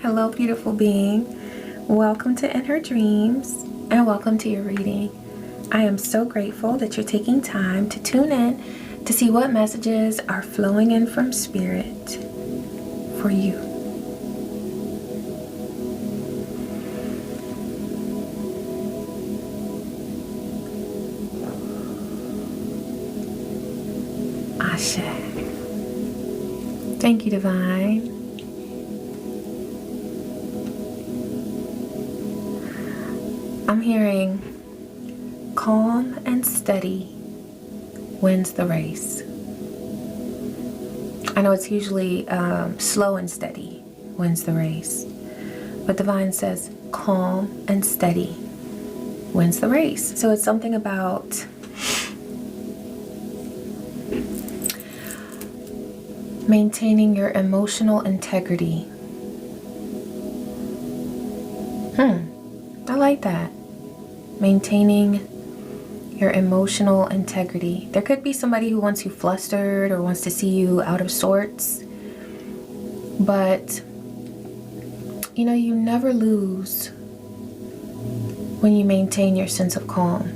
Hello, beautiful being. Welcome to In Her Dreams and welcome to your reading. I am so grateful that you're taking time to tune in to see what messages are flowing in from Spirit for you. Ashe. Thank you, Divine. I'm hearing calm and steady wins the race. I know it's usually slow and steady wins the race, but Divine says calm and steady wins the race. So it's something about maintaining your emotional integrity. I like that. Maintaining your emotional integrity. There could be somebody who wants you flustered or wants to see you out of sorts. But, you know, you never lose when you maintain your sense of calm.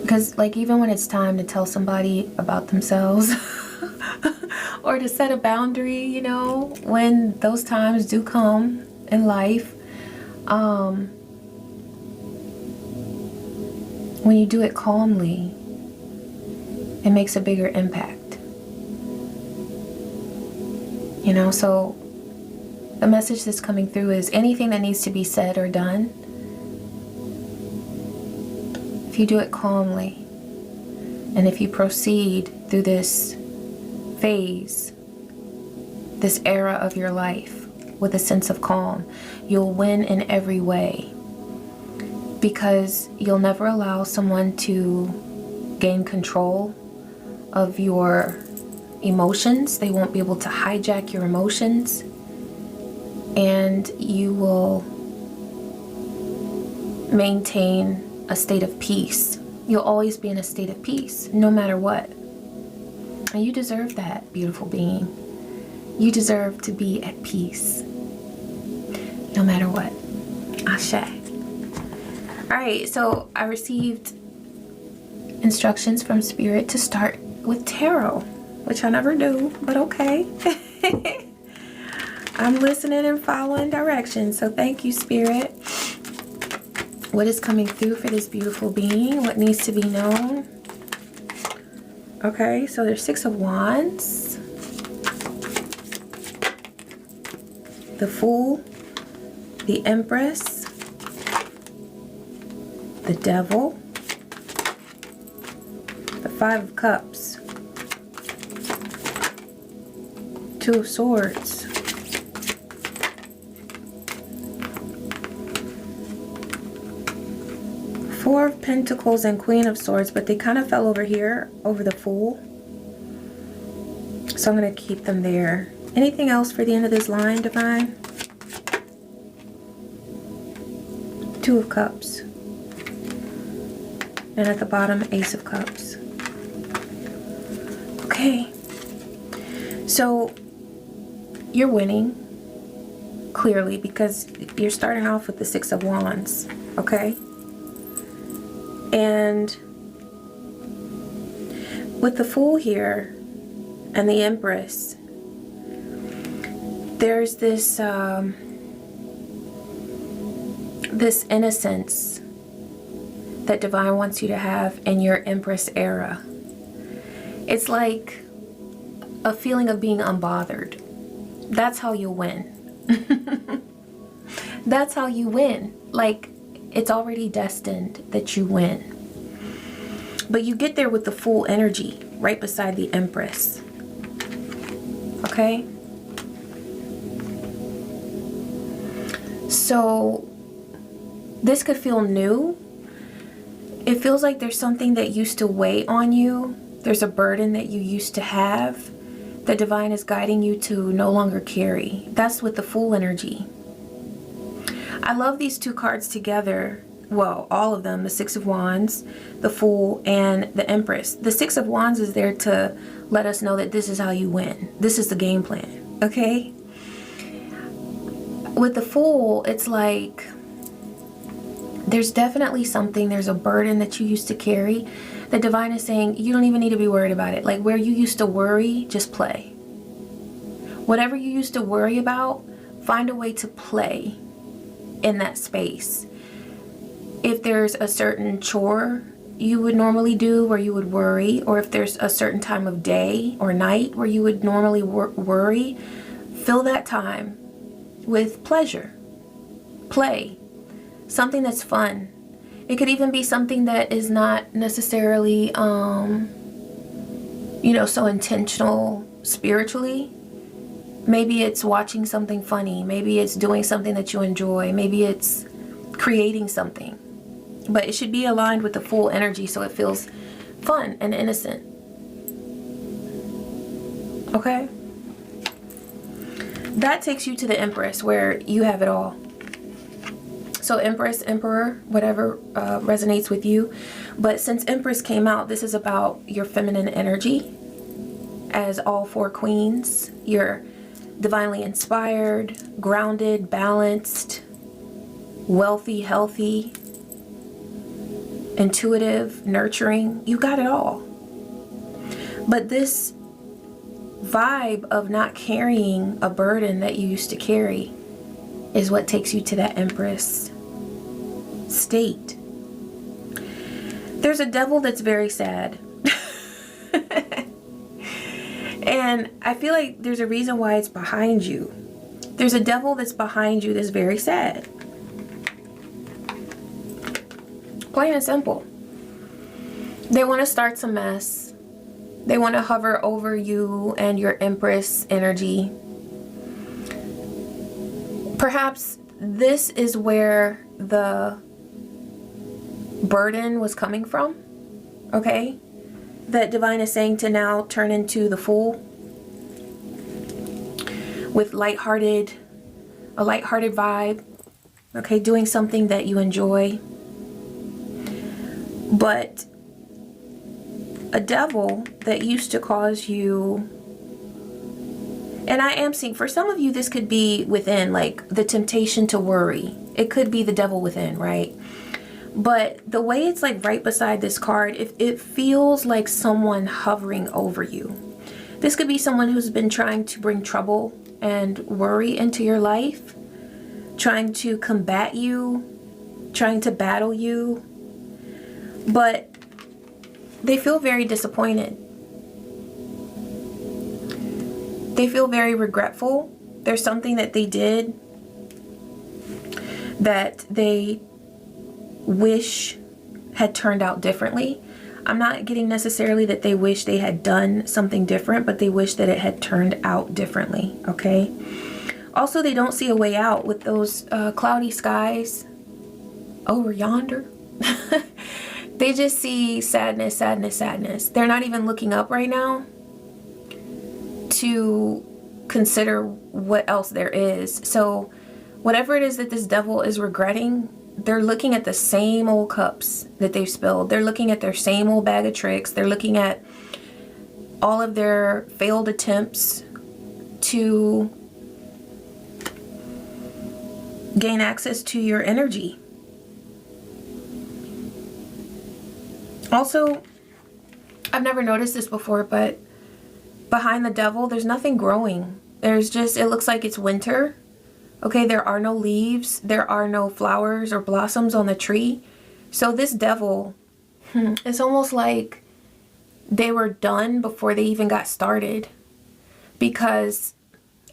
Because, like, even when it's time to tell somebody about themselves or to set a boundary, you know, when those times do come in life, when you do it calmly, it makes a bigger impact. You know, so the message that's coming through is anything that needs to be said or done, if you do it calmly, and if you proceed through this phase, this era of your life with a sense of calm, you'll win in every way. Because you'll never allow someone to gain control of your emotions. They won't be able to hijack your emotions. And you will maintain a state of peace. You'll always be in a state of peace, no matter what. And you deserve that, beautiful being. You deserve to be at peace, no matter what. Ashe. Alright, so I received instructions from Spirit to start with tarot, which I never do, but okay. I'm listening and following directions, so thank you, Spirit. What is coming through for this beautiful being? What needs to be known? Okay, so there's 6 of Wands, the Fool, the Empress, the Devil, the 5 of Cups, 2 of Swords, Four of Pentacles, and Queen of Swords, but they kind of fell over here, over the Fool. So I'm going to keep them there. Anything else for the end of this line, Divine? 2 of Cups. And at the bottom, Ace of Cups. Okay. So, you're winning, clearly, because you're starting off with the 6 of Wands, okay? And with the Fool here and the Empress, there's this, this innocence that Divine wants you to have in your Empress era. It's like a feeling of being unbothered. That's how you win. That's how you win. Like, it's already destined that you win. But you get there with the Fool energy right beside the Empress. Okay? So, this could feel new. It feels like there's something that used to weigh on you. There's a burden that you used to have that Divine is guiding you to no longer carry. That's with the Fool energy. I love these 2 cards together. Well, all of them. The 6 of Wands, the Fool, and the Empress. The 6 of Wands is there to let us know that this is how you win. This is the game plan. Okay? With the Fool, it's like there's definitely something, there's a burden that you used to carry. The Divine is saying you don't even need to be worried about it. Like where you used to worry, just play. Whatever you used to worry about, find a way to play in that space. If there's a certain chore you would normally do where you would worry, or if there's a certain time of day or night where you would normally worry, fill that time with pleasure, play, something that's fun. It could even be something that is not necessarily, you know, so intentional spiritually. Maybe it's watching something funny. Maybe it's doing something that you enjoy. Maybe it's creating something. But it should be aligned with the Fool energy so it feels fun and innocent. Okay? That takes you to the Empress where you have it all. So Empress, Emperor, whatever resonates with you. But since Empress came out, this is about your feminine energy as all 4 queens. You're divinely inspired, grounded, balanced, wealthy, healthy, intuitive, nurturing. You got it all. But this vibe of not carrying a burden that you used to carry is what takes you to that Empress state. There's a devil that's very sad. And I feel like there's a reason why it's behind you. There's a devil that's behind you that's very sad. Plain and simple. They want to start some mess. They want to hover over you and your Empress energy. Perhaps this is where the burden was coming from. Okay? That Divine is saying to now turn into the Fool with a lighthearted vibe. Okay, doing something that you enjoy. But a devil that used to cause you, and I am seeing, for some of you, this could be within, like the temptation to worry. It could be the devil within, right? But the way it's like right beside this card, it feels like someone hovering over you. This could be someone who's been trying to bring trouble and worry into your life, trying to combat you, trying to battle you. But they feel very disappointed. They feel very regretful. There's something that they did that they wish had turned out differently. I'm not getting necessarily that they wish they had done something different, but they wish that it had turned out differently, okay? Also, they don't see a way out with those cloudy skies over yonder. They just see sadness, sadness, sadness. They're not even looking up right now to consider what else there is. So whatever it is that this devil is regretting, they're looking at the same old cups that they've spilled. They're looking at their same old bag of tricks. They're looking at all of their failed attempts to gain access to your energy. Also, I've never noticed this before, but behind the devil, there's nothing growing. There's just, it looks like it's winter. Okay, there are no leaves. There are no flowers or blossoms on the tree. So this devil, it's almost like they were done before they even got started. Because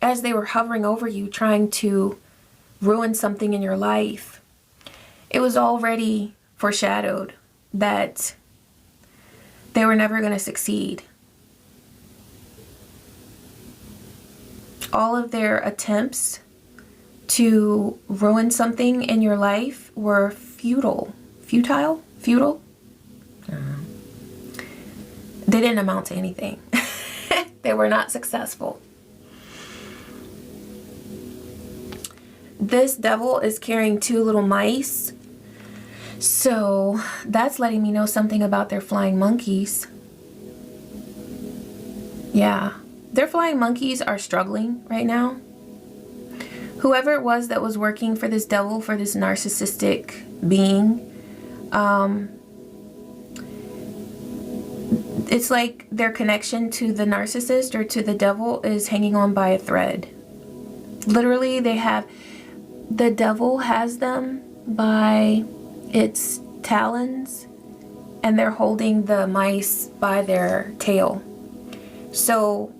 as they were hovering over you, trying to ruin something in your life, it was already foreshadowed that they were never going to succeed. All of their attempts to ruin something in your life were futile. They didn't amount to anything. They were not successful. This devil is carrying 2 little mice. So that's letting me know something about their flying monkeys. Yeah, their flying monkeys are struggling right now. Whoever it was that was working for this devil, for this narcissistic being, it's like their connection to the narcissist or to the devil is hanging on by a thread. Literally, the devil has them by its talons, and they're holding the mice by their tail. So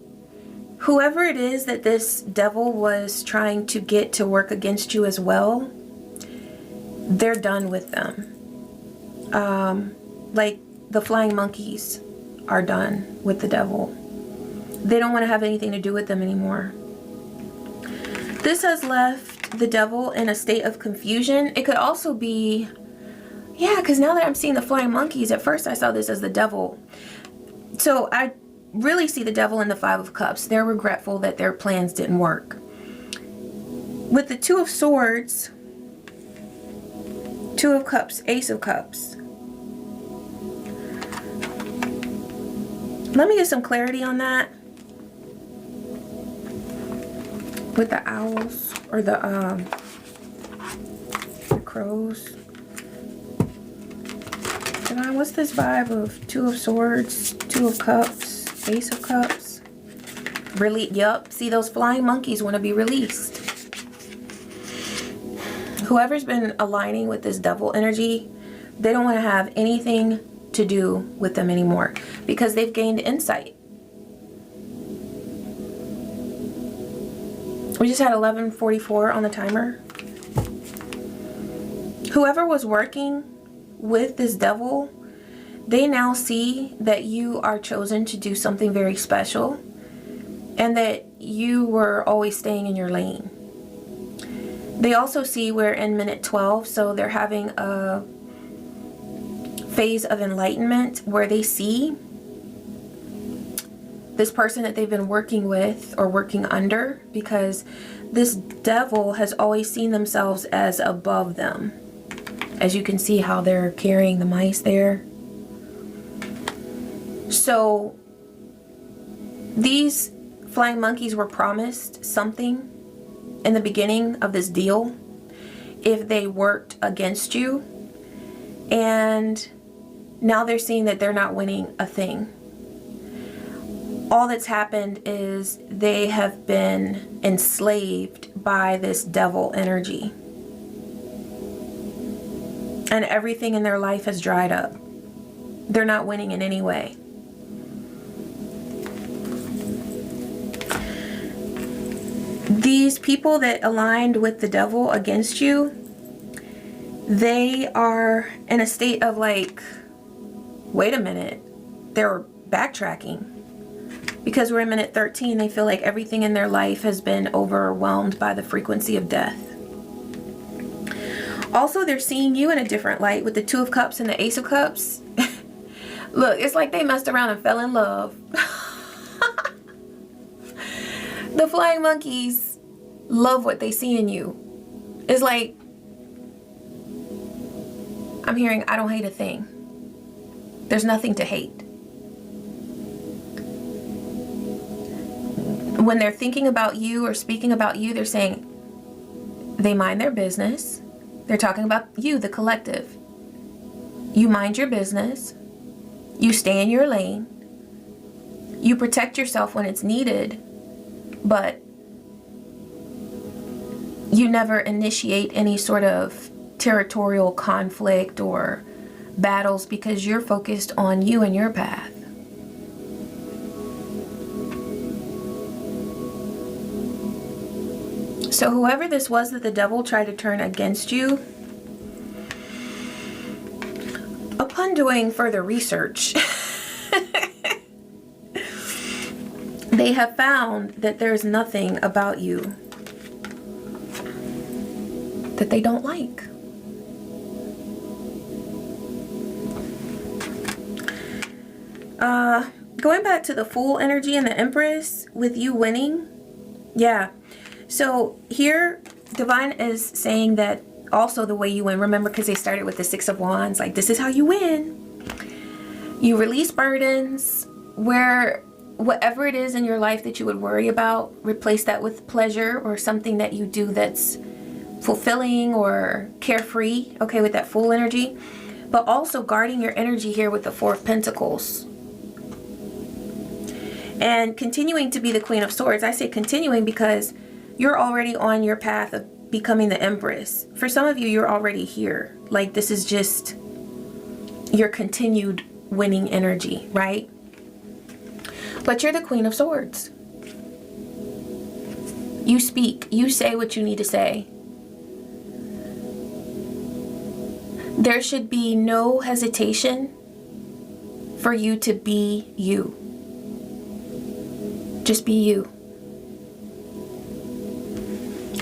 whoever it is that this devil was trying to get to work against you as well, they're done with them. Like the flying monkeys are done with the devil. They don't want to have anything to do with them anymore. This has left the devil in a state of confusion. It could also be, yeah, because now that I'm seeing the flying monkeys, at first I saw this as the devil. So I really see the devil in the Five of Cups. They're regretful that their plans didn't work. With the Two of Swords, Two of Cups, Ace of Cups. Let me get some clarity on that. With the owls or the crows. Divine, what's this vibe of Two of Swords, Two of Cups, Ace of Cups? Yup, see, those flying monkeys want to be released. Whoever's been aligning with this devil energy, they don't want to have anything to do with them anymore because they've gained insight. We just had 11:44 on the timer. Whoever was working with this devil, they now see that you are chosen to do something very special and that you were always staying in your lane. They also see we're in minute 12, so they're having a phase of enlightenment where they see this person that they've been working with or working under, because this devil has always seen themselves as above them. As you can see how they're carrying the mice there. So these flying monkeys were promised something in the beginning of this deal if they worked against you, and now they're seeing that they're not winning a thing. All that's happened is they have been enslaved by this devil energy. And everything in their life has dried up. They're not winning in any way. These people that aligned with the devil against you, they are in a state of like, wait a minute, they're backtracking. Because we're in minute 13, they feel like everything in their life has been overwhelmed by the frequency of death. Also, they're seeing you in a different light with the Two of Cups and the Ace of Cups. Look, it's like they messed around and fell in love. The flying monkeys love what they see in you. It's like, I'm hearing, I don't hate a thing. There's nothing to hate. When they're thinking about you or speaking about you, they're saying they mind their business. They're talking about you, the collective. You mind your business. You stay in your lane. You protect yourself when it's needed, but you never initiate any sort of territorial conflict or battles because you're focused on you and your path. So whoever this was that the devil tried to turn against you, upon doing further research, they have found that there's nothing about you that they don't like. Going back to the Fool energy and the Empress with you winning, yeah. So here, Divine is saying that also the way you win, remember, because they started with the Six of Wands, like this is how you win. You release burdens. Where whatever it is in your life that you would worry about, replace that with pleasure or something that you do that's fulfilling or carefree, okay, with that full energy. But also guarding your energy here with the Four of Pentacles. And continuing to be the Queen of Swords. I say continuing because you're already on your path of becoming the Empress. For some of you, you're already here. Like, this is just your continued winning energy, right? But you're the Queen of Swords. You speak. You say what you need to say. There should be no hesitation for you to be you. Just be you.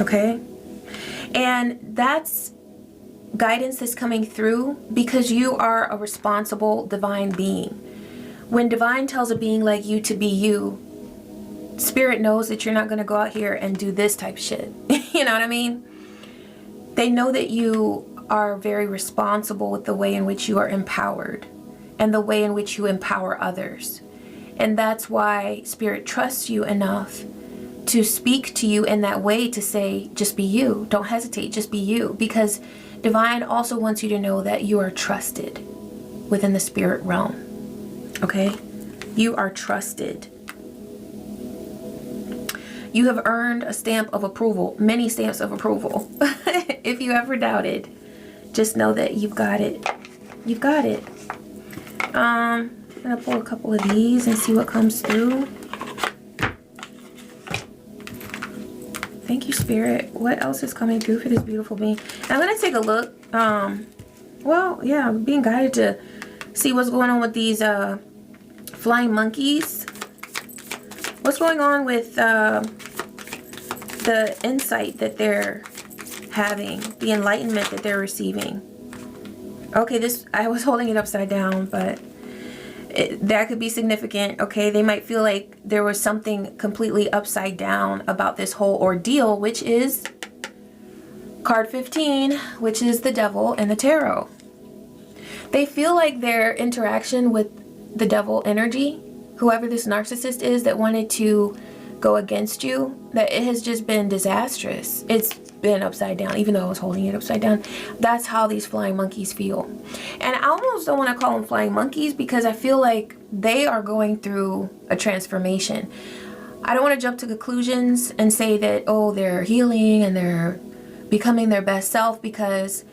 Okay? And that's guidance that's coming through because you are a responsible divine being. When divine tells a being like you to be you, Spirit knows that you're not going to go out here and do this type of shit. You know what I mean? They know that you are very responsible with the way in which you are empowered and the way in which you empower others. And that's why Spirit trusts you enough to speak to you in that way, to say, just be you. Don't hesitate, just be you. Because Divine also wants you to know that you are trusted within the spirit realm. Okay? You are trusted. You have earned a stamp of approval, many stamps of approval. If you ever doubted, just know that you've got it. You've got it. I'm gonna pull a couple of these and see what comes through. Thank you, Spirit. What else is coming through for this beautiful being? I'm gonna take a look. Well, yeah, I'm being guided to see what's going on with these flying monkeys. What's going on with the insight that they're having, the enlightenment that they're receiving? Okay, this, I was holding it upside down, but that could be significant. Okay, they might feel like there was something completely upside down about this whole ordeal, which is card 15, which is the devil and the tarot. They feel like their interaction with the devil energy, whoever this narcissist is that wanted to go against you, that it has just been disastrous. It's been upside down, even though I was holding it upside down. That's how these flying monkeys feel. And I almost don't want to call them flying monkeys because I feel like they are going through a transformation. I don't want to jump to conclusions and say that, oh, they're healing and they're becoming their best self, because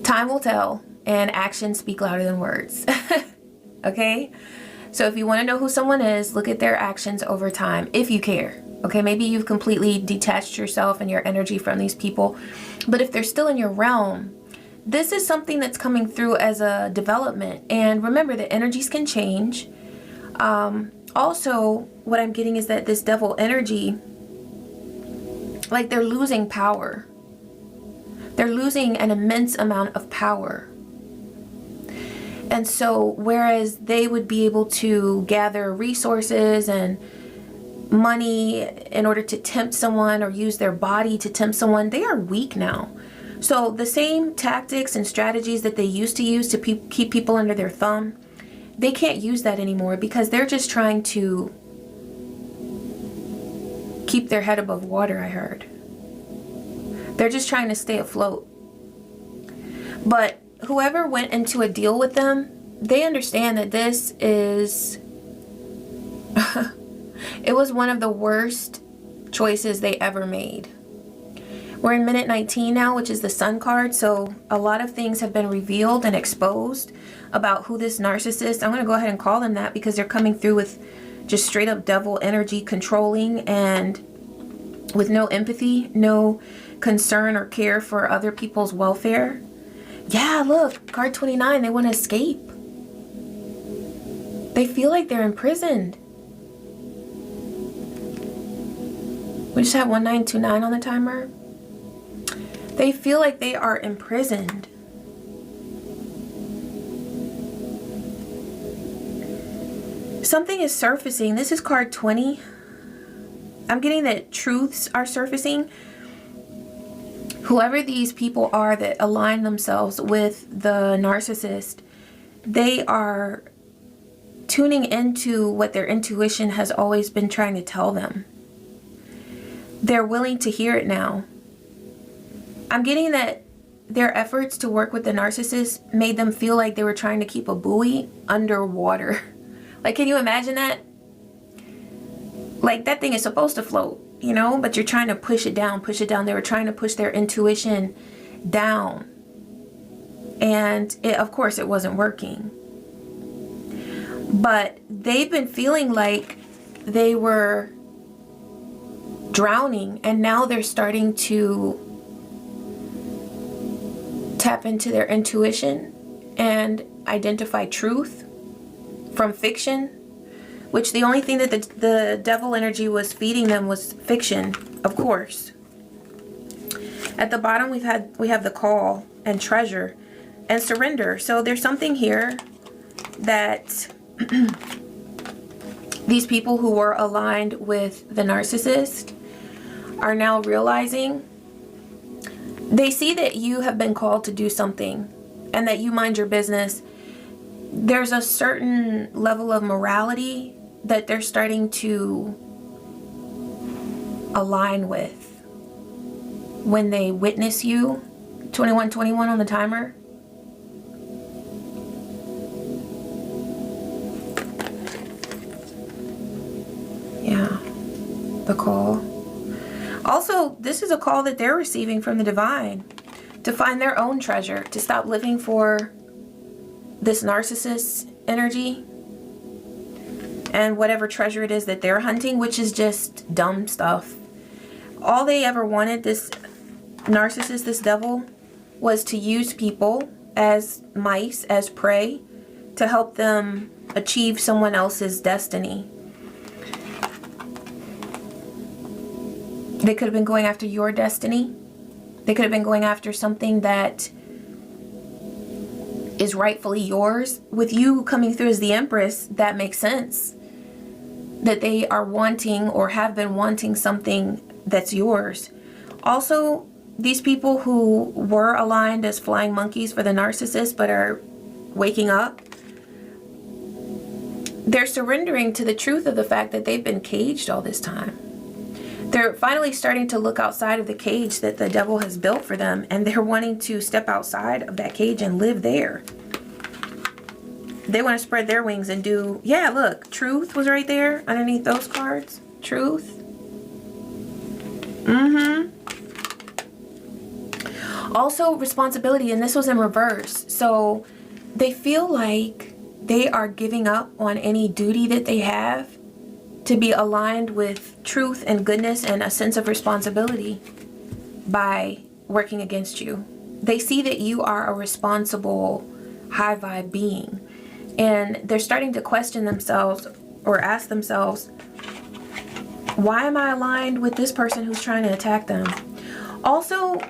time will tell and actions speak louder than words. Okay? So if you want to know who someone is, look at their actions over time, if you care. Okay, maybe you've completely detached yourself and your energy from these people. But if they're still in your realm, this is something that's coming through as a development. And remember that energies can change. Also, what I'm getting is that this devil energy, like they're losing power. They're losing an immense amount of power. And so, whereas they would be able to gather resources and money in order to tempt someone or use their body to tempt someone, they are weak now. So the same tactics and strategies that they used to use to keep people under their thumb, they can't use that anymore because they're just trying to keep their head above water, I heard. They're just trying to stay afloat. But whoever went into a deal with them, they understand that this is it was one of the worst choices they ever made. We're in minute 19 now, which is the Sun card. So a lot of things have been revealed and exposed about who this narcissist, I'm going to go ahead and call them that because they're coming through with just straight up devil energy, controlling and with no empathy, no concern or care for other people's welfare. Yeah, look, card 29, they want to escape. They feel like they're imprisoned. We just have 1929 on the timer. They feel like they are imprisoned. Something is surfacing. This is card 20. I'm getting that truths are surfacing. Whoever these people are that align themselves with the narcissist, they are tuning into what their intuition has always been trying to tell them. They're willing to hear it now. I'm getting that their efforts to work with the narcissist made them feel like they were trying to keep a buoy underwater. Like, can you imagine that? Like, that thing is supposed to float, you know, but you're trying to push it down, push it down. They were trying to push their intuition down. And of course, it wasn't working. But they've been feeling like they were drowning, and now they're starting to tap into their intuition and identify truth from fiction, which the only thing that the devil energy was feeding them was fiction, of course. At the bottom, we have the call and treasure and surrender. So there's something here that these people who were aligned with the narcissist are now realizing. They see that you have been called to do something and that you mind your business. There's a certain level of morality that they're starting to align with when they witness you. 2121 on the timer. Yeah, the call. Also, this is a call that they're receiving from the divine to find their own treasure, to stop living for this narcissist energy and whatever treasure it is that they're hunting, which is just dumb stuff. All they ever wanted, this narcissist, this devil, was to use people as mice, as prey, to help them achieve someone else's destiny. They could have been going after your destiny. They could have been going after something that is rightfully yours. With you coming through as the Empress, that makes sense. That they are wanting or have been wanting something that's yours. Also, these people who were aligned as flying monkeys for the narcissist but are waking up, they're surrendering to the truth of the fact that they've been caged all this time. They're finally starting to look outside of the cage that the devil has built for them, and they're wanting to step outside of that cage and live there. They want to spread their wings and do, yeah, look, truth was right there underneath those cards. Truth. Also, responsibility, and this was in reverse. So they feel like they are giving up on any duty that they have to be aligned with truth and goodness and a sense of responsibility by working against you. They see that you are a responsible, high vibe being, and they're starting to question themselves or ask themselves, why am I aligned with this person who's trying to attack them? Also,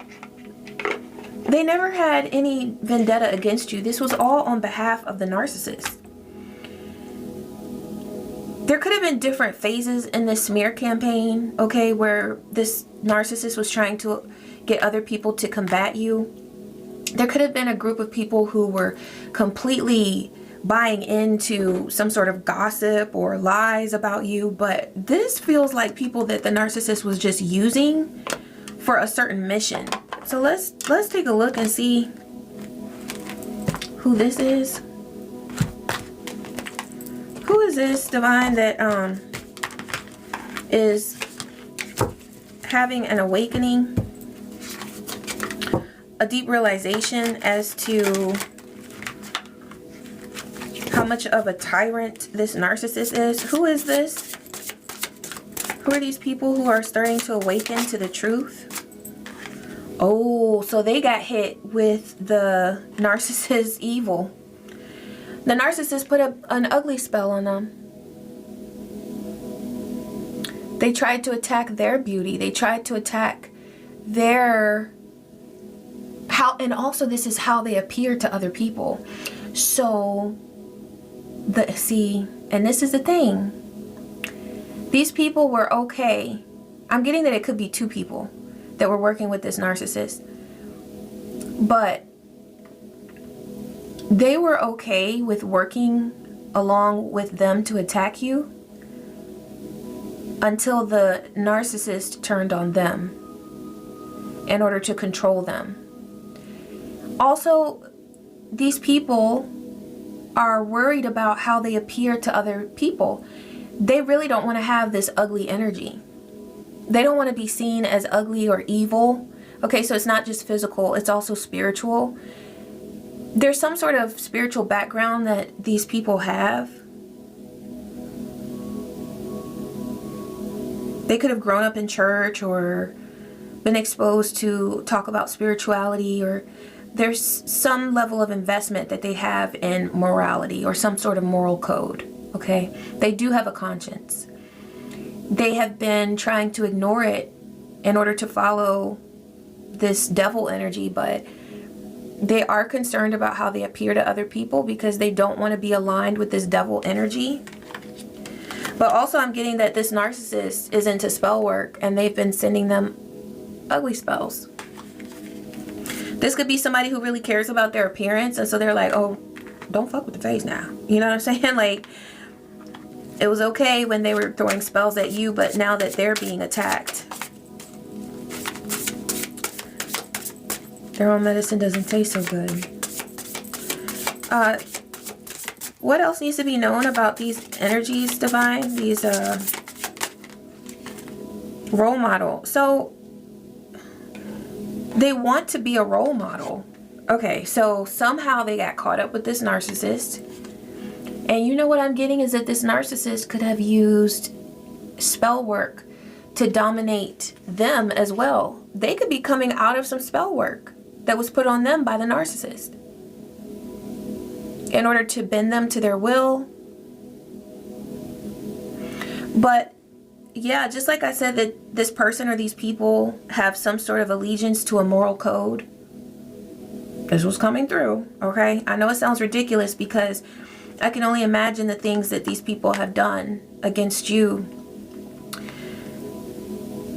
they never had any vendetta against you. This was all on behalf of the narcissist. There could have been different phases in this smear campaign, okay, where this narcissist was trying to get other people to combat you. There could have been a group of people who were completely buying into some sort of gossip or lies about you, but this feels like people that the narcissist was just using for a certain mission. So let's take a look and see who this is. Who is this divine that is having an awakening, a deep realization as to how much of a tyrant this narcissist is? Who is this? Who are these people who are starting to awaken to the truth? Oh, so they got hit with the narcissist's evil. The narcissist put an ugly spell on them. They tried to attack their beauty. They tried to attack their and also this is how they appear to other people. So and this is the thing. These people were okay. I'm getting that it could be two people that were working with this narcissist. But they were okay with working along with them to attack you until the narcissist turned on them in order to control them. Also, these people are worried about how they appear to other people. They really don't want to have this ugly energy. They don't want to be seen as ugly or evil. Okay, so it's not just physical, it's also spiritual. There's some sort of spiritual background that these people have. They could have grown up in church or been exposed to talk about spirituality, or there's some level of investment that they have in morality or some sort of moral code. Okay, they do have a conscience. They have been trying to ignore it in order to follow this devil energy, but they are concerned about how they appear to other people because they don't want to be aligned with this devil energy. But also I'm getting that this narcissist is into spell work and they've been sending them ugly spells. This could be somebody who really cares about their appearance, and so they're like, oh, don't fuck with the face now. You know what I'm saying? Like, it was okay when they were throwing spells at you, but now that they're being attacked, their own medicine doesn't taste so good. What else needs to be known about these energies, Divine? These role model. So they want to be a role model. Okay, so somehow they got caught up with this narcissist. And you know what I'm getting is that this narcissist could have used spell work to dominate them as well. They could be coming out of some spell work that was put on them by the narcissist in order to bend them to their will. But yeah, just like I said, that this person or these people have some sort of allegiance to a moral code. This was coming through, okay? I know it sounds ridiculous because I can only imagine the things that these people have done against you.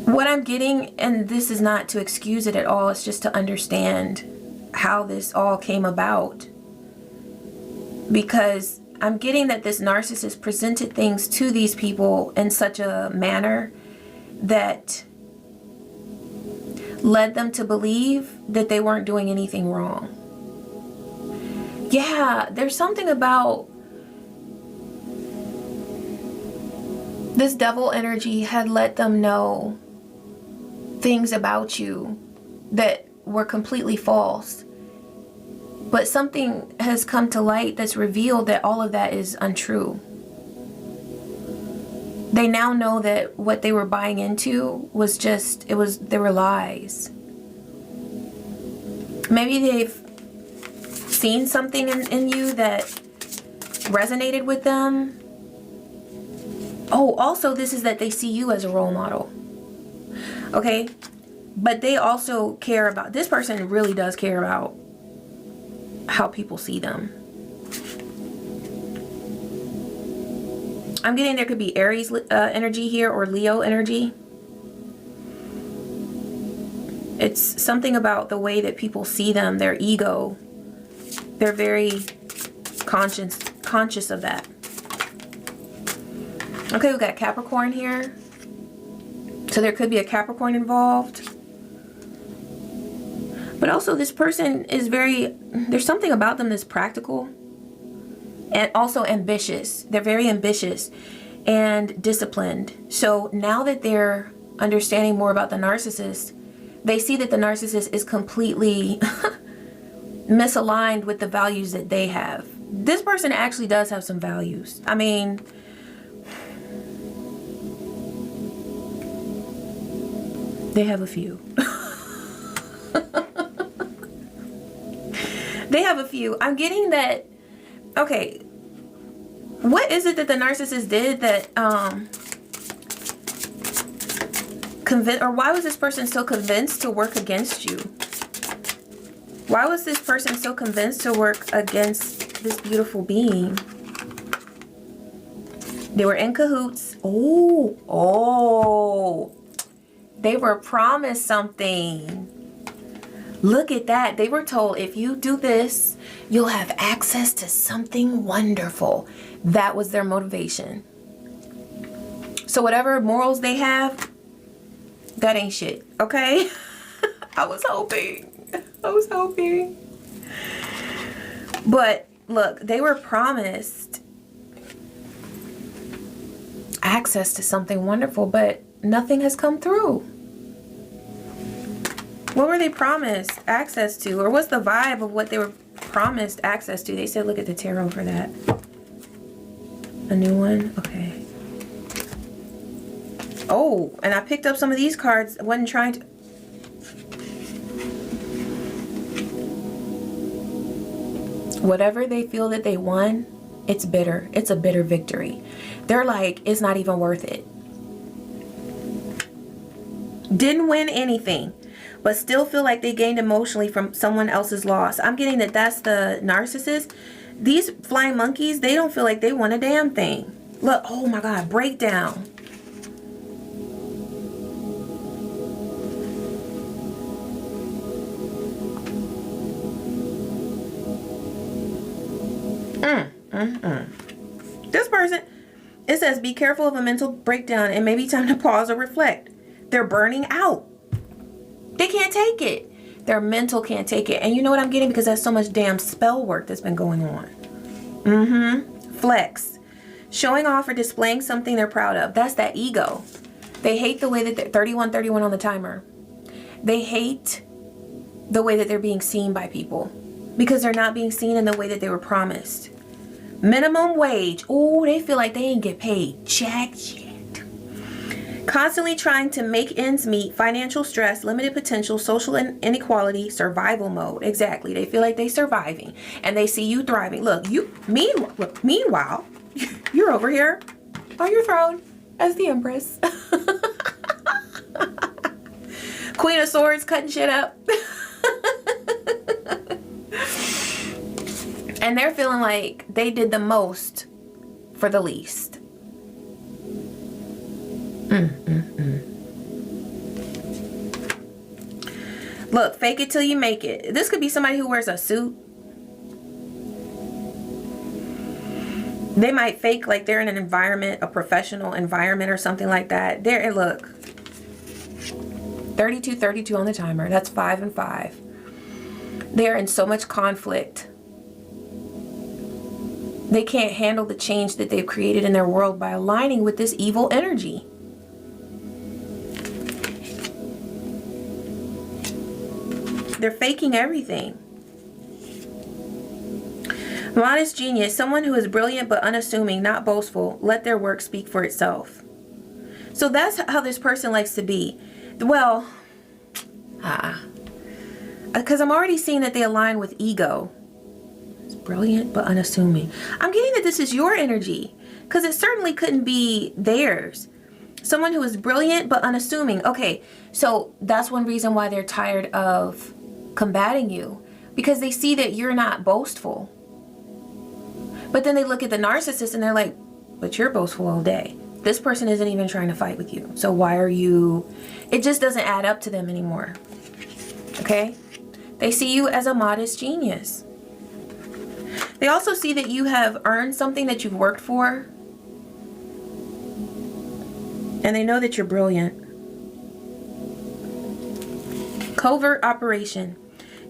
What I'm getting, and this is not to excuse it at all, it's just to understand how this all came about. Because I'm getting that this narcissist presented things to these people in such a manner that led them to believe that they weren't doing anything wrong. Yeah, there's something about this devil energy had let them know things about you that were completely false. But something has come to light that's revealed that all of that is untrue. They now know that what they were buying into was just, they were lies. Maybe they've seen something in you that resonated with them. Oh, also this is that they see you as a role model. Okay? But they also care about, this person really does care about how people see them. I'm getting there could be Aries energy here or Leo energy. It's something about the way that people see them, their ego. They're very conscious of that. Okay, we've got Capricorn here. So there could be a Capricorn involved. But also this person is there's something about them that's practical and also ambitious. They're very ambitious and disciplined. So now that they're understanding more about the narcissist, they see that the narcissist is completely misaligned with the values that they have. This person actually does have some values. I mean, they have a few. They have a few. I'm getting that, okay, what is it that the narcissist did that or why was this person so convinced to work against you? Why was this person so convinced to work against this beautiful being? They were in cahoots. Oh, they were promised something. Look at that. They were told, if you do this, you'll have access to something wonderful. That was their motivation. So whatever morals they have, that ain't shit, okay? I was hoping. But look, they were promised access to something wonderful, but nothing has come through. What were they promised access to? Or what's the vibe of what they were promised access to? They said look at the tarot for that. A new one? Okay. Oh, and I picked up some of these cards. I wasn't trying to... Whatever they feel that they won, it's bitter. It's a bitter victory. They're like, it's not even worth it. Didn't win anything, but still feel like they gained emotionally from someone else's loss. I'm getting that that's the narcissist. These flying monkeys, they don't feel like they won a damn thing. Look, oh my God, breakdown. This person, it says, be careful of a mental breakdown and maybe time to pause or reflect. They're burning out. They can't take it. Their mental can't take it. And you know what I'm getting? Because there's so much damn spell work that's been going on. Flex. Showing off or displaying something they're proud of. That's that ego. They hate the way that they're 31 on the timer. They hate the way that they're being seen by people because they're not being seen in the way that they were promised. Minimum wage. Oh, they feel like they ain't get paid jack shit. Constantly trying to make ends meet, financial stress, limited potential, social inequality, survival mode. Exactly. They feel like they surviving and they see you thriving. Look, meanwhile, you're over here on your throne as the Empress. Queen of Swords cutting shit up. And they're feeling like they did the most for the least. Look, fake it till you make it. This could be somebody who wears a suit. They might fake like they're in an environment, a professional environment or something like that. There, look. 32 on the timer. That's 5 and 5. They're in so much conflict. They can't handle the change that they've created in their world by aligning with this evil energy. They're faking everything. Modest genius, someone who is brilliant but unassuming, not boastful. Let their work speak for itself. So that's how this person likes to be. Well, because I'm already seeing that they align with ego. It's brilliant but unassuming. I'm getting that this is your energy because it certainly couldn't be theirs. Someone who is brilliant but unassuming. Okay, so that's one reason why they're tired of combating you, because they see that you're not boastful. But then they look at the narcissist and they're like, but you're boastful all day. This person isn't even trying to fight with you. So why are you... It just doesn't add up to them anymore. Okay? They see you as a modest genius. They also see that you have earned something that you've worked for. And they know that you're brilliant. Covert operation.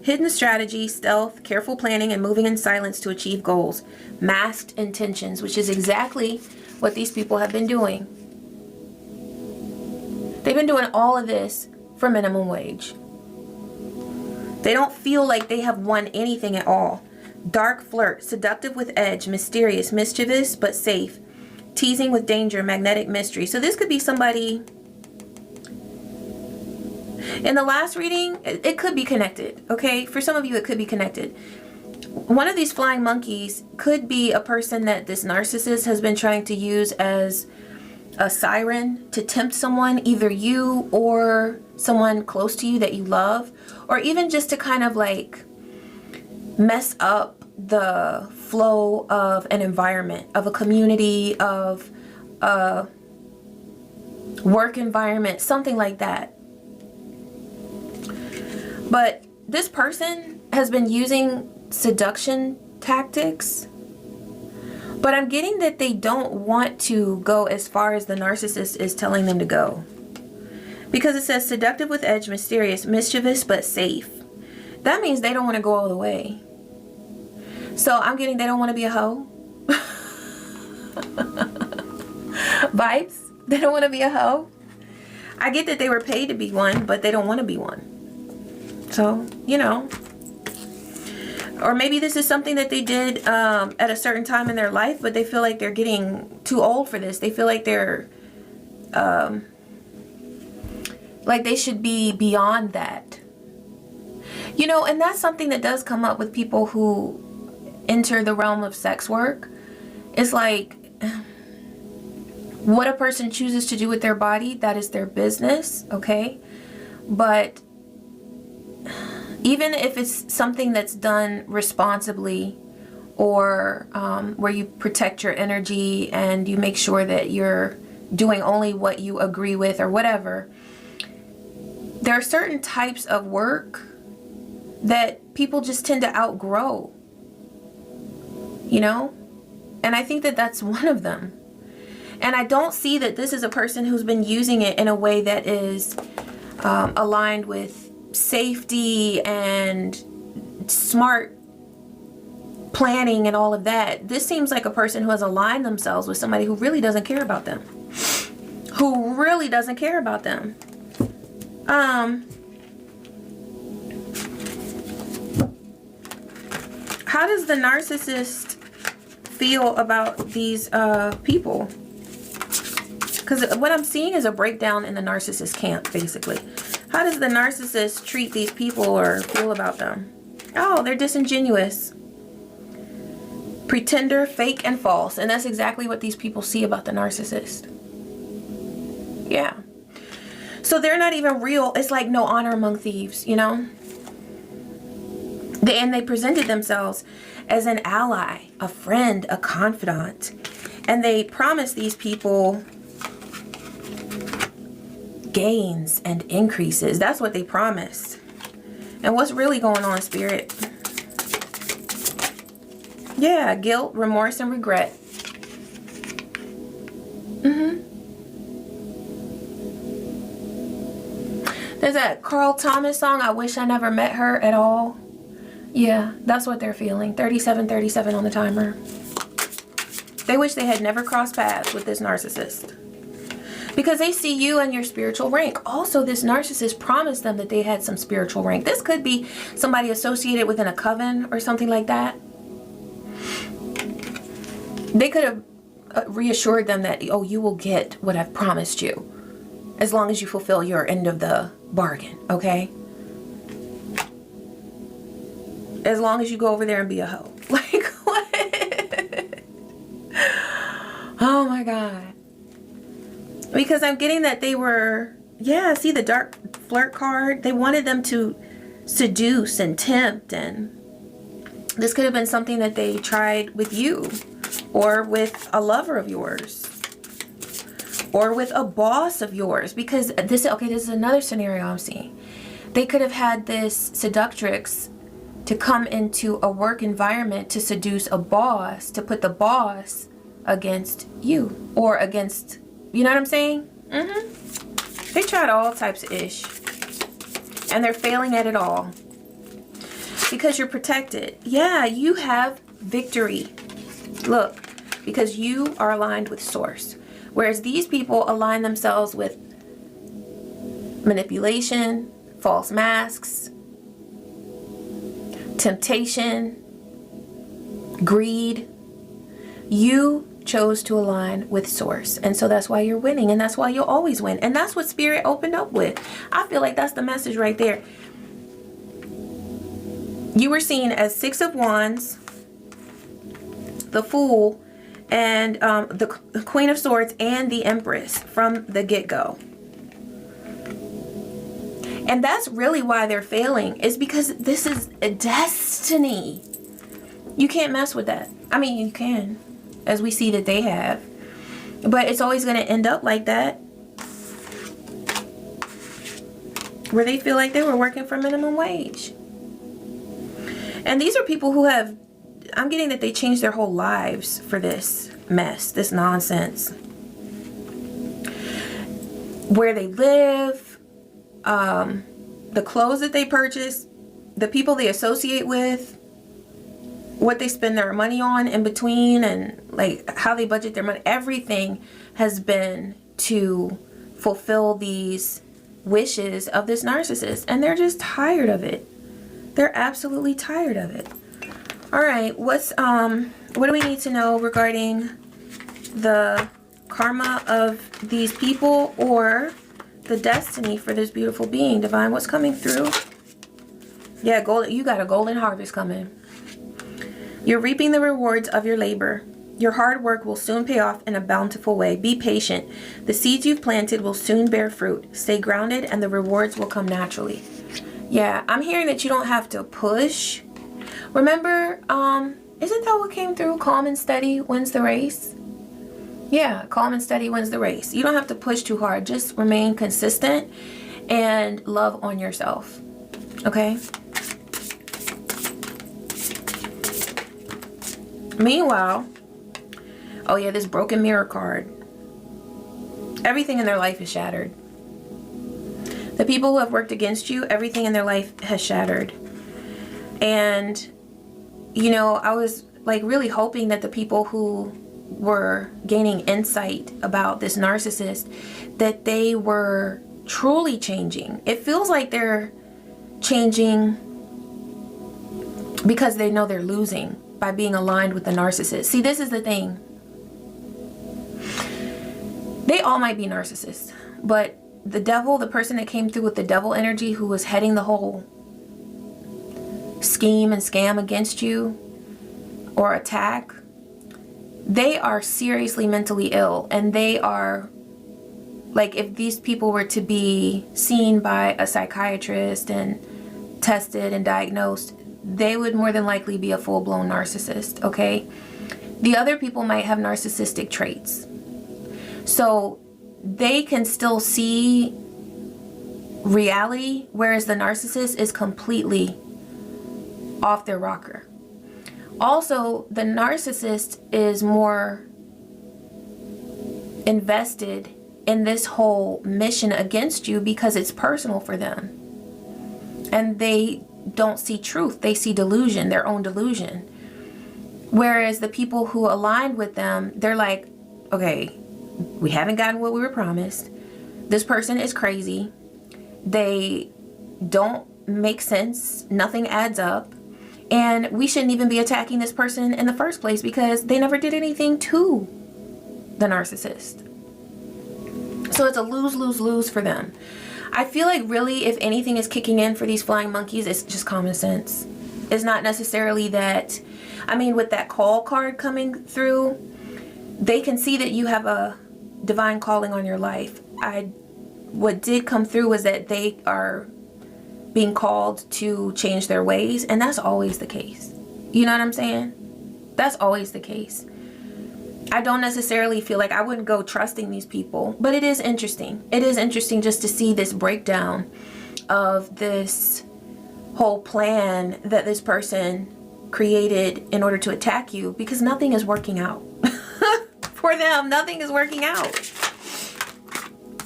Hidden strategy, stealth, careful planning, and moving in silence to achieve goals. Masked intentions, which is exactly what these people have been doing. They've been doing all of this for minimum wage. They don't feel like they have won anything at all. Dark flirt, seductive with edge, mysterious, mischievous, but safe. Teasing with danger, magnetic mystery. So this could be somebody... In the last reading, it could be connected, okay? For some of you, it could be connected. One of these flying monkeys could be a person that this narcissist has been trying to use as a siren to tempt someone, either you or someone close to you that you love, or even just to kind of like mess up the flow of an environment, of a community, of a work environment, something like that. But this person has been using seduction tactics But I'm getting that they don't want to go as far as the narcissist is telling them to go. Because it says seductive with edge, mysterious, mischievous, but safe. That means they don't want to go all the way. So I'm getting they don't want to be a hoe. Vibes. They don't want to be a hoe. I get that they were paid to be one, but they don't want to be one. So, you know. Or maybe this is something that they did at a certain time in their life, but they feel like they're getting too old for this. They feel like they're, like they should be beyond that. You know, and that's something that does come up with people who enter the realm of sex work. It's like, what a person chooses to do with their body, that is their business, okay? But even if it's something that's done responsibly, or where you protect your energy and you make sure that you're doing only what you agree with or whatever, there are certain types of work that people just tend to outgrow, you know? And I think that that's one of them. And I don't see that this is a person who's been using it in a way that is aligned with safety and smart planning and all of that. This seems like a person who has aligned themselves with somebody who really doesn't care about them. Who really doesn't care about them. How does the narcissist feel about these people? Because what I'm seeing is a breakdown in the narcissist camp, basically. How does the narcissist treat these people or feel about them? Oh, they're disingenuous. Pretender, fake, and false. And that's exactly what these people see about the narcissist. Yeah. So they're not even real. It's like no honor among thieves, you know? And they presented themselves as an ally, a friend, a confidant. And they promised these people gains and increases. That's what they promised. And what's really going on, Spirit? Yeah, guilt, remorse, and regret. There's that Carl Thomas song, I Wish I Never Met Her at All. Yeah, that's what they're feeling. 37:37 on the timer. They wish they had never crossed paths with this narcissist. Because they see you and your spiritual rank. Also, this narcissist promised them that they had some spiritual rank. This could be somebody associated within a coven or something like that. They could have reassured them that, oh, you will get what I've promised you. As long as you fulfill your end of the bargain, okay? As long as you go over there and be a hoe. Like, what? Oh my God. Because I'm getting that they were, yeah, see the dark flirt card? They wanted them to seduce and tempt, and this could have been something that they tried with you, or with a lover of yours, or with a boss of yours. Because this is another scenario I'm seeing. They could have had this seductrix to come into a work environment to seduce a boss, to put the boss against you, or against, you know what I'm saying? They tried all types of ish. And they're failing at it all. Because you're protected. Yeah, you have victory. Look, because you are aligned with source. Whereas these people align themselves with manipulation, false masks, temptation, greed. You chose to align with source, and so that's why you're winning, and that's why you'll always win. And that's what Spirit opened up with. I feel like that's the message right there. You were seen as Six of Wands, the Fool, and the Queen of Swords, and the Empress from the get-go. And that's really why they're failing, is because this is a destiny. You can't mess with that. I mean, you can, as we see that they have. But it's always going to end up like that, where they feel like they were working for minimum wage. And these are people who have I'm getting that they changed their whole lives for this mess, this nonsense. Where they live, the clothes that they purchase, the people they associate with, what they spend their money on in between, and like how they budget their money. Everything has been to fulfill these wishes of this narcissist, and they're just tired of it. They're absolutely tired of it. All right, what do we need to know regarding the karma of these people or the destiny for this beautiful being? Divine, what's coming through? Yeah, gold. You got a golden harvest coming. You're reaping the rewards of your labor. Your hard work will soon pay off in a bountiful way. Be patient. The seeds you've planted will soon bear fruit. Stay grounded and the rewards will come naturally. Yeah, I'm hearing that you don't have to push. Remember, isn't that what came through? Calm and steady wins the race. Yeah, calm and steady wins the race. You don't have to push too hard. Just remain consistent and love on yourself. Okay? Meanwhile, oh yeah, this broken mirror card. Everything in their life is shattered. The people who have worked against you, everything in their life has shattered. And, you know, I was like really hoping that the people who were gaining insight about this narcissist, that they were truly changing. It feels like they're changing because they know they're losing by being aligned with the narcissist. See, this is the thing. They all might be narcissists, but the devil, the person that came through with the devil energy, who was heading the whole scheme and scam against you or attack, they are seriously mentally ill. And they are, like, if these people were to be seen by a psychiatrist and tested and diagnosed, they would more than likely be a full-blown narcissist, okay? The other people might have narcissistic traits. So they can still see reality, whereas the narcissist is completely off their rocker. Also, the narcissist is more invested in this whole mission against you because it's personal for them. And they don't see truth. They see delusion, their own delusion. Whereas the people who aligned with them, they're like, okay, we haven't gotten what we were promised. This person is crazy. They don't make sense. Nothing adds up. And we shouldn't even be attacking this person in the first place because they never did anything to the narcissist. So it's a lose, lose, lose for them. I feel like really, if anything is kicking in for these flying monkeys, it's just common sense. It's not necessarily that, I mean, with that call card coming through, they can see that you have a divine calling on your life. What did come through was that they are being called to change their ways, and that's always the case. You know what I'm saying? That's always the case. I don't necessarily feel like I wouldn't go trusting these people, but it is interesting. It is interesting just to see this breakdown of this whole plan that this person created in order to attack you, because nothing is working out. For them, nothing is working out.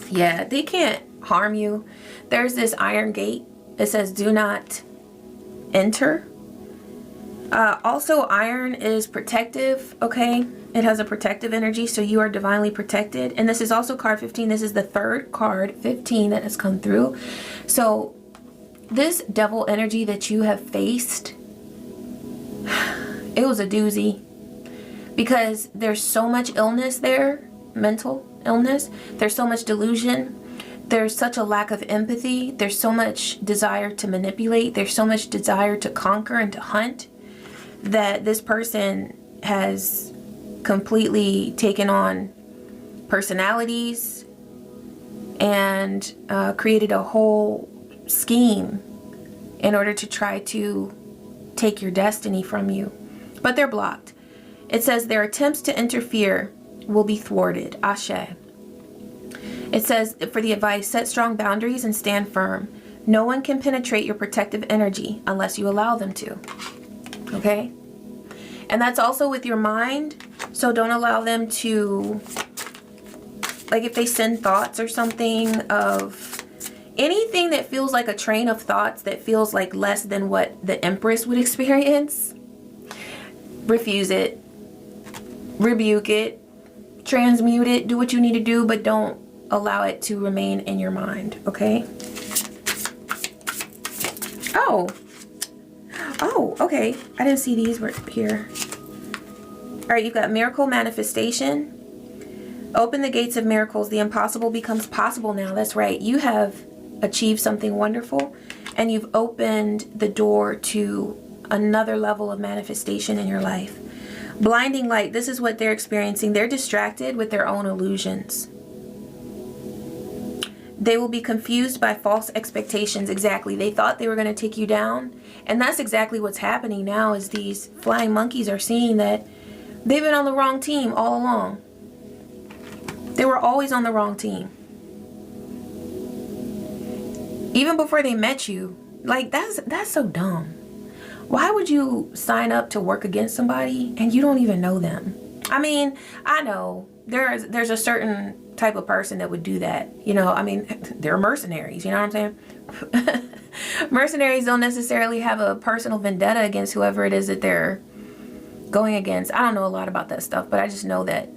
Yeah, they can't harm you. There's this iron gate. It says do not enter. Also, iron is protective, okay? It has a protective energy, so you are divinely protected. And this is also card 15. This is the third card, 15, that has come through. So this devil energy that you have faced, it was a doozy. Because there's so much illness there, mental illness. There's so much delusion. There's such a lack of empathy. There's so much desire to manipulate. There's so much desire to conquer and to hunt, that this person has completely taken on personalities and created a whole scheme in order to try to take your destiny from you. But they're blocked. It says their attempts to interfere will be thwarted. Ashe. It says for the advice, set strong boundaries and stand firm. No one can penetrate your protective energy unless you allow them to. Okay? And that's also with your mind. So don't allow them to, like if they send thoughts or something of anything that feels like a train of thoughts that feels like less than what the Empress would experience, refuse it, rebuke it, transmute it, do what you need to do, but don't allow it to remain in your mind, okay? Oh, okay. I didn't see these were here. All right, you've got miracle manifestation. Open the gates of miracles. The impossible becomes possible now. That's right. You have achieved something wonderful, and you've opened the door to another level of manifestation in your life. Blinding light. This is what they're experiencing. They're distracted with their own illusions. They will be confused by false expectations. Exactly. They thought they were going to take you down. And that's exactly what's happening now, is these flying monkeys are seeing that they've been on the wrong team all along. They were always on the wrong team. Even before they met you. Like, that's so dumb. Why would you sign up to work against somebody and you don't even know them? I mean, I know there's a certain type of person that would do that. You know, I mean, they're mercenaries, you know what I'm saying? Mercenaries don't necessarily have a personal vendetta against whoever it is that they're going against. I don't know a lot about that stuff, but I just know that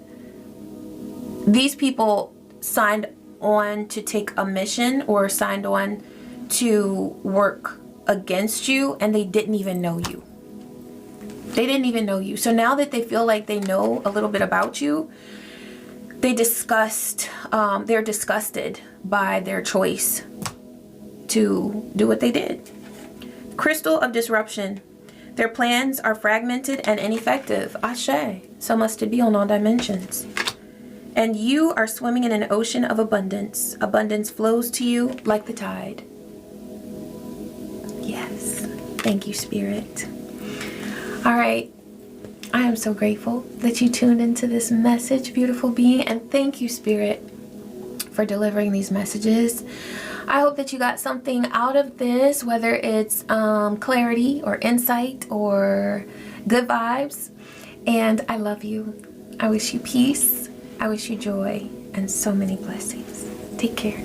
these people signed on to take a mission or signed on to work against you, and they didn't even know you. They didn't even know you. So now that they feel like they know a little bit about you, they're disgusted by their choice to do what they did. Crystal of disruption. Their plans are fragmented and ineffective. Ashe. So must it be on all dimensions. And you are swimming in an ocean of abundance. Abundance flows to you like the tide. Yes. Thank you, Spirit. All right. I am so grateful that you tuned into this message, beautiful being. And thank you, Spirit, for delivering these messages. I hope that you got something out of this, whether it's clarity or insight or good vibes. And I love you. I wish you peace. I wish you joy and so many blessings. Take care.